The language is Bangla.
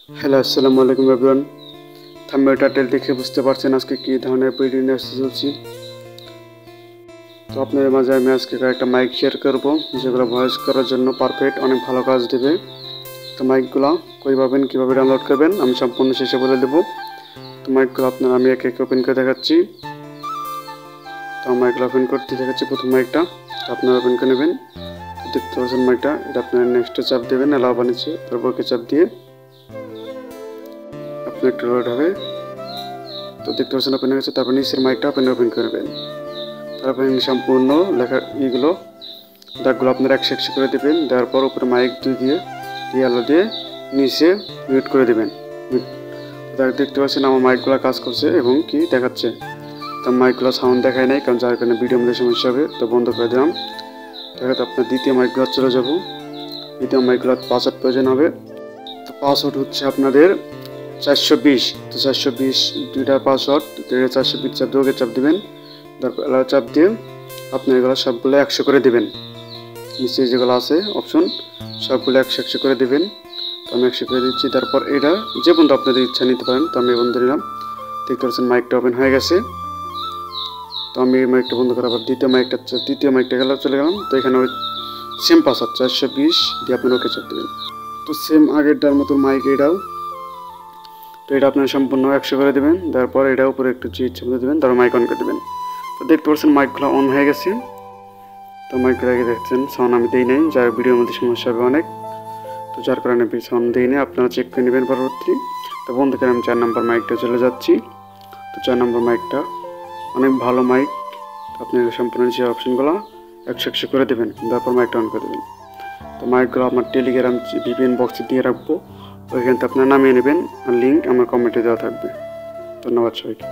হ্যালো, আসসালামু আলাইকুম এভরিওয়ান। থাম্বনেল টাইটেল দেখে বুঝতে পারছেন আজকে কী ধরনের ভিডিও নিয়ে আসতে চলছি। তো আপনাদের মাঝে আমি আজকে একটা মাইক শেয়ার করব, যেগুলো ভয়েস করার জন্য পারফেক্ট, অনেক ভালো কাজ দেবে। তো মাইকগুলো কই পাবেন, কীভাবে ডাউনলোড করবেন আমি সম্পূর্ণ শেষে বলে দেবো। তো মাইকগুলো আপনারা আমি একে একে ওপেন করে দেখাচ্ছি। তো মাইকগুলো ওপেন করতে দেখাচ্ছি। প্রথম মাইকটা আপনারা ওপেন করে নেবেন। দেখতে পাচ্ছেন মাইকটা, এটা আপনারা নেক্সটে চাপ দেবেন, অ্যালাউ বানিয়েছে, তারপর ওকে চাপ দিয়ে আপনার একটু লোড হবে। তো দেখতে পাচ্ছেন ওপেন হয়ে গেছে। তারপর নিচের মাইকটা ওপেন করবেন। তারপর সম্পূর্ণ লেখা এইগুলো দাগগুলো আপনারা একশো একশো করে দেবেন। দেওয়ার পর উপরে মাইক দিয়ে আলো দিয়ে নিচে মিউট করে দেবেন। দেখতে পাচ্ছেন আমার মাইকগুলো কাজ করছে এবং কি দেখাচ্ছে। তো মাইকগুলো সাউন্ড দেখায় নাই, কারণ যার কারণে ভিডিও মধ্যে সমস্যা হবে, তো বন্ধ করে দিলাম। দেখাতে আপনার দ্বিতীয় মাইকগুলো চলে যাব। দ্বিতীয় মাইকগুলো পাসওয়ার্ড প্রয়োজন হবে। তো পাসওয়ার্ড হচ্ছে আপনাদের 420। তো 420 দুইটা পাসওয়ার্ড, 420 চাপ দিয়ে ওকে চাপ দেবেন। তারপর চাপ দিয়ে আপনি এগুলো সবগুলো 100 করে দেবেন। নিচে যেগুলো আছে অপশন সবগুলো 100 করে দেবেন। তো আমি 100 করে দিচ্ছি। তারপর এটা যে বন্ধু আপনাদের ইচ্ছা নিতে পারেন। তো আমি বন্ধ নিলাম। দেখতে পাচ্ছেন মাইকটা ওপেন হয়ে গেছে। তো আমি এই মাইকটা বন্ধ করে আবার তৃতীয় মাইকটা চলে গেলাম। তো এখানে ওই সেম পাসওয়ার্ড 420 দিয়ে আপনার ওকে চাপ দেবেন। তো সেম আগেরটার মতো মাইক এটাও। তো এটা আপনার সম্পূর্ণ 100 করে দেবেন। তারপর এটা উপরে একটু ইচ্ছা মতো দেবেন, তারপর মাইক অন করে দেবেন। তো দেখতে পাচ্ছেন মাইকগুলো অন হয়ে গেছে। তো মাইকগুলো আগে দেখছেন সাউন্ড আমি দিই নাই, যার ভিডিওর মধ্যে সমস্যা হবে অনেক, তো যার কারণে সাউন্ড দিই নাই, আপনারা চেক করে নেবেন পরবর্তী। তো বন্ধু করে আমি 4 নম্বর মাইকটা চলে যাচ্ছি। তো 4 নম্বর মাইকটা অনেক ভালো মাইক। আপনি সম্পূর্ণ যে অপশনগুলো 100 করে দেবেন, তারপর মাইকটা অন করে দেবেন। তো মাইকগুলো আপনার টেলিগ্রাম ভিপিএন বক্সে দিয়ে রাখবো, ওইখান থেকে আপনারা নামিয়ে নেবেন। আর লিঙ্ক আমার কমেন্টে দেওয়া থাকবে। ধন্যবাদ সবাইকে।